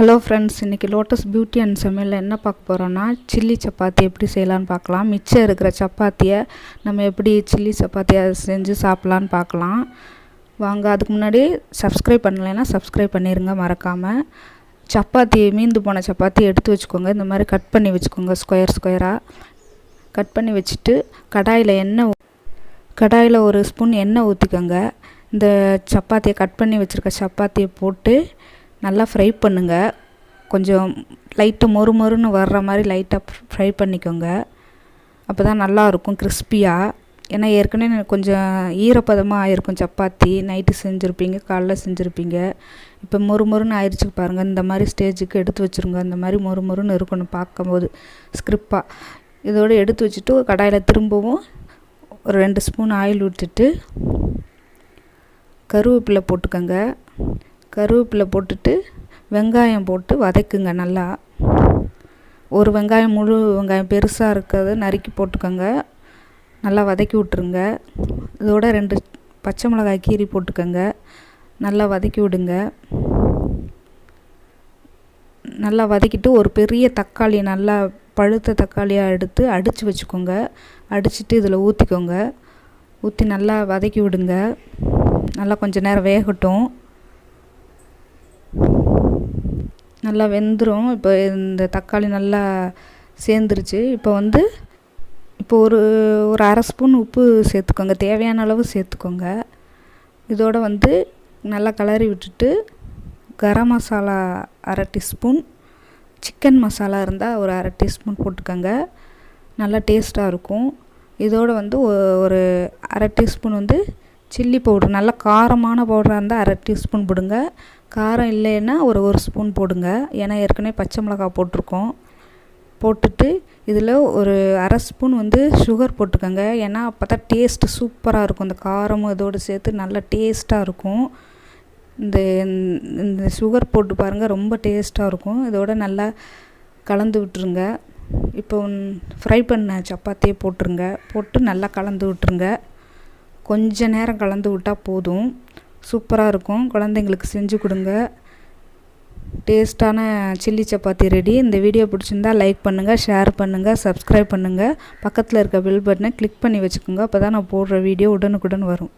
Hello friends, இன்றைக்கி lotus beauty and சமையலில் என்ன பார்க்க போகிறோன்னா சில்லி சப்பாத்தி எப்படி செய்யலான்னு பார்க்கலாம். மிச்சம் இருக்கிற சப்பாத்தியை நம்ம எப்படி சில்லி சப்பாத்தியை செஞ்சு சாப்பிட்லான்னு பார்க்கலாம் வாங்க. அதுக்கு முன்னாடி சப்ஸ்கிரைப் பண்ணலைன்னா சப்ஸ்கிரைப் பண்ணிடுங்க மறக்காமல். சப்பாத்தி மீந்து போன சப்பாத்தி எடுத்து வச்சுக்கோங்க. இந்த மாதிரி கட் பண்ணி வச்சுக்கோங்க, ஸ்கொயராக கட் பண்ணி வச்சுட்டு கடாயில் ஒரு ஸ்பூன் எண்ணெய் ஊற்றிக்கோங்க. இந்த சப்பாத்தியை கட் பண்ணி வச்சுருக்க சப்பாத்தியை போட்டு நல்லா ஃப்ரை பண்ணுங்கள். கொஞ்சம் லைட்டாக மொறுன்னு வர்ற மாதிரி லைட்டாக ஃப்ரை பண்ணிக்கோங்க. அப்போ தான் நல்லாயிருக்கும் கிறிஸ்பியாக. ஏன்னா ஏற்கனவே கொஞ்சம் ஈரப்பதமாக ஆகிருக்கும் சப்பாத்தி. நைட்டு செஞ்சுருப்பீங்க, காலைல செஞ்சுருப்பீங்க. இப்போ மொறுன்னு ஆயிடுச்சு பாருங்கள். இந்த மாதிரி ஸ்டேஜுக்கு எடுத்து வச்சுருங்க. இந்த மாதிரி மொறுன்னு இருக்கணும் பார்க்கும்போது ஸ்கிரிப்பாக. இதோடு எடுத்து வச்சுட்டு கடாயில் திரும்பவும் ஒரு 2 ஸ்பூன் ஆயில் விட்டுட்டு கருவேப்பிலை போட்டுக்கோங்க. கருவேப்பிலை போட்டுட்டு வெங்காயம் போட்டு வதக்குங்க. நல்லா ஒரு வெங்காயம், முழு வெங்காயம் பெருசாக இருக்கிறத நறுக்கி போட்டுக்கோங்க. நல்லா வதக்கி விட்ருங்க. இதோட 2 பச்சை மிளகாய் கீரி போட்டுக்கோங்க. நல்லா வதக்கி விடுங்க. நல்லா வதக்கிட்டு ஒரு பெரிய தக்காளி, நல்லா பழுத்த தக்காளியாக எடுத்து அடித்து வச்சுக்கோங்க. அடிச்சுட்டு இதில் ஊற்றிக்கோங்க. ஊற்றி நல்லா வதக்கி விடுங்க. நல்லா கொஞ்சம் நேரம் வேகட்டும். நல்லா வெந்துடும். இப்போ இந்த தக்காளி நல்லா சேர்ந்துருச்சு. இப்போ ஒரு அரை ஸ்பூன் உப்பு சேர்த்துக்கோங்க. தேவையான அளவு சேர்த்துக்கோங்க. இதோட நல்லா கிளறி விட்டுட்டு கரம் மசாலா அரை டீஸ்பூன், சிக்கன் மசாலா இருந்தால் ஒரு அரை டீஸ்பூன் போட்டுக்கோங்க. நல்லா டேஸ்ட்டாக இருக்கும். இதோட ஒரு அரை டீஸ்பூன் சில்லி பவுட்ரு, நல்லா காரமான பவுடராக இருந்தால் அரை டீஸ்பூன் போடுங்க. காரம் இல்லைன்னா ஒரு ஸ்பூன் போடுங்க. ஏன்னா ஏற்கனவே பச்சை மிளகாய் போட்டிருக்கோம். போட்டுட்டு இதில் ஒரு அரை ஸ்பூன் சுகர் போட்டுக்கோங்க. ஏன்னா அப்போ தான் டேஸ்ட்டு சூப்பராக இருக்கும். இந்த காரமும் இதோடு சேர்த்து நல்லா டேஸ்ட்டாக இருக்கும். இந்த சுகர் போட்டு பாருங்கள், ரொம்ப டேஸ்ட்டாக இருக்கும். இதோட நல்லா கலந்து விட்டுருங்க. இப்போ ஃப்ரை பண்ண சப்பாத்தியை போட்டு நல்லா கலந்து விட்டுருங்க. கொஞ்ச நேரம் கலந்து விட்டால் போதும். சூப்பராக இருக்கும். குழந்தைங்களுக்கு செஞ்சு கொடுங்க. டேஸ்ட்டான சில்லி சப்பாத்தி ரெடி. இந்த வீடியோ பிடிச்சிருந்தால் லைக் பண்ணுங்கள், ஷேர் பண்ணுங்கள், சப்ஸ்கிரைப் பண்ணுங்கள். பக்கத்தில் இருக்க பெல் பட்டனை கிளிக் பண்ணி வச்சுக்கோங்க. அப்போ தான் நான் போடுற வீடியோ உடனுக்குடன் வரும்.